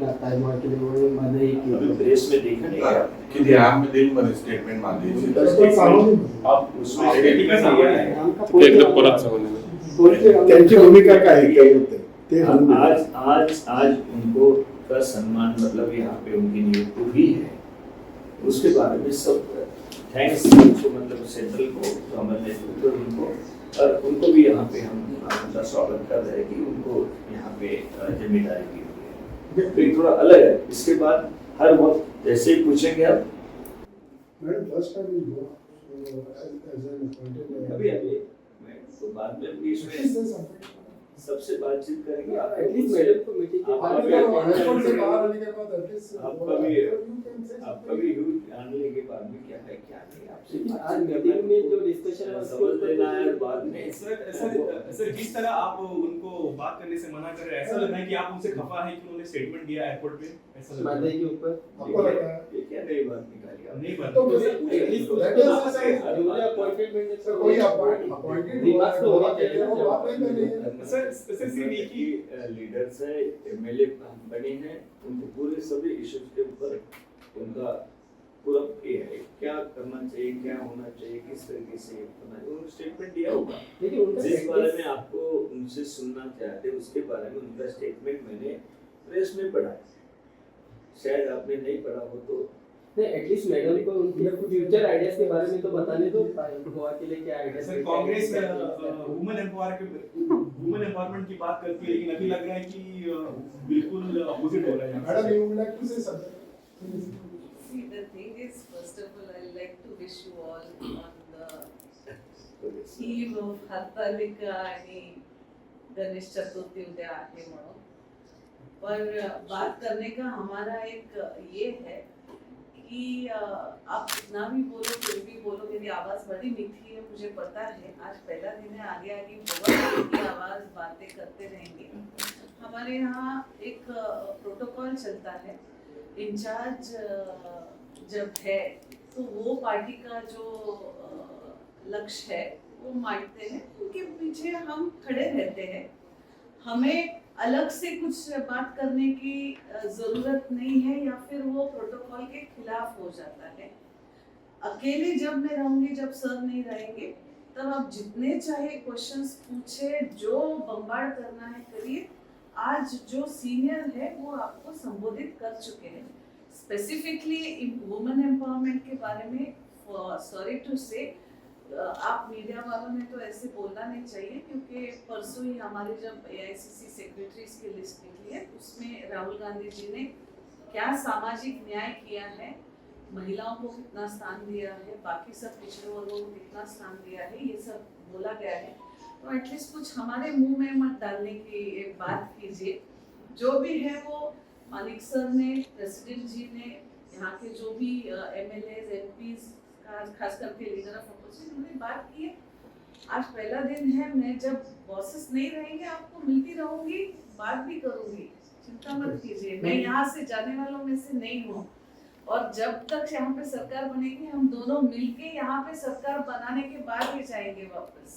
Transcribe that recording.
आता है वहाँ के लिए वो माने ही अभी प्रेस में देखा नहीं है आपने? किती आमदिन स्टेटमेंट मारली आप उसमें स्टेटमेंट दिया है। ते एकदम परत सांगून दिलं. त्यांची भूमिका काय आहे काय होते ते आज उनको का सम्मान मतलब यहाँ पे उनकी नियुक्ति हुई है, उसके बारे में सब थैंक्स मतलब सेंट्रल को जो हमारे नेतृत्व उनको और उनको भी यहाँ पे हम उनका स्वागत कर रहे हैं कि उनको यहाँ पे जिम्मेदारी दी हुई है। फिर थोड़ा अलग है, इसके बाद हर वक्त जैसे ही पूछेंगे आप अभी मैं तो बाद में भी इसमें सबसे बातचीत करेंगे। आप एटलीस्ट मैडम को मीटिंग के बाद आपका भी ह्यूज जानने के बाद में क्या है क्या नहीं आपसे आज मीटिंग में जो डिस्कशन है समझ लेना है बाद में। सर जिस तरह आप उनको बात करने से मना कर रहे हैं, ऐसा लग रहा है कि आप उनसे खफा है कि उन्होंने स्टेटमेंट दिया एयरपोर्ट पे, ऐसा लग रहा मादे है। के ऊपर ये क्या नई बात निकाली आपने? नहीं बात तो एटलीस्ट दूसरे अपॉइंटमेंट में कोई अपॉइंटेड दिमाग तो होना चाहिए ना, बात नहीं करनी है। सर सिर्फ एक ही लीडर्स है, एमएलए बने हैं, उनको पूरे सभी इश्यूज के ऊपर उनका पूरा ये है क्या करना चाहिए, क्या होना चाहिए, किस तरीके से करना चाहिए, उन्होंने स्टेटमेंट दिया होगा। लेकिन उनका जिस बारे में आपको उनसे सुनना चाहते उसके बारे में उनका स्टेटमेंट मैंने प्रेस में पढ़ा है, शायद आपने नहीं पढ़ा हो तो नहीं एटलीस्ट मैडम को उनके फ्यूचर आइडियाज के बारे में तो बताने दो, गोवा के लिए क्या ideas. Sir Congress women empowerment की बात करती है, लेकिन अभी लग रहा है कि बिल्कुल अपोजिट हो रहा है। Madam you would like to say something. See, the thing is, first of all, I'd like to wish you all on the eve of Hartalika आणि गणेश चतुर्थी उद्या आहे म्हणून। पर बात करने का हमारा एक ये है कि आप कितना भी बोलो फिर भी बोलो, मेरी आवाज़ बड़ी मीठी है मुझे पता है। आज पहला दिन है, आगे आगे बहुत मीठी आवाज़ बातें करते रहेंगे। हमारे यहाँ एक प्रोटोकॉल चलता है, इंचार्ज जब है तो वो पार्टी का जो लक्ष्य है वो मानते हैं, उनके पीछे हम खड़े रहते हैं। हमें अलग से कुछ बात करने की ज़रूरत नहीं है या फिर वो प्रोटोकॉल के खिलाफ हो जाता है। अकेले जब मैं रहूँगी, जब सर नहीं रहेंगे, तब आप जितने चाहे क्वेश्चंस पूछे, जो बम्बार्ड करना है करिए। आज जो सीनियर है वो आपको संबोधित कर चुके हैं। स्पेसिफिकली वुमेन एम्पावरमेंट के बारे में सॉरी टू से आप मीडिया वालों ने तो ऐसे बोलना नहीं चाहिए, क्योंकि परसों ही हमारी जब AICC सेक्रेटरीज की लिस्ट निकली है उसमें राहुल गांधी जी ने क्या सामाजिक न्याय किया है, महिलाओं को कितना स्थान दिया है, बाकी सब पिछड़े वर्गों को कितना स्थान दिया है, ये सब बोला गया है। तो एटलीस्ट कुछ हमारे मुंह में मत डालने की एक बात कीजिए। जो भी है वो मानिक सर ने, प्रेसिडेंट जी ने, यहाँ के जो भी MLAs MPs खास करके लीडर ऑफ अपोजिशन उन्होंने बात की है। आज पहला दिन है, मैं जब बॉसेस नहीं रहेंगे आपको मिलती रहूंगी, बात भी करूंगी, चिंता मत कीजिए। मैं यहाँ से जाने वालों में से नहीं हूँ, और जब तक यहाँ पे सरकार बनेगी हम दोनों मिलके यहाँ पे सरकार बनाने के बाद ही जाएंगे वापस।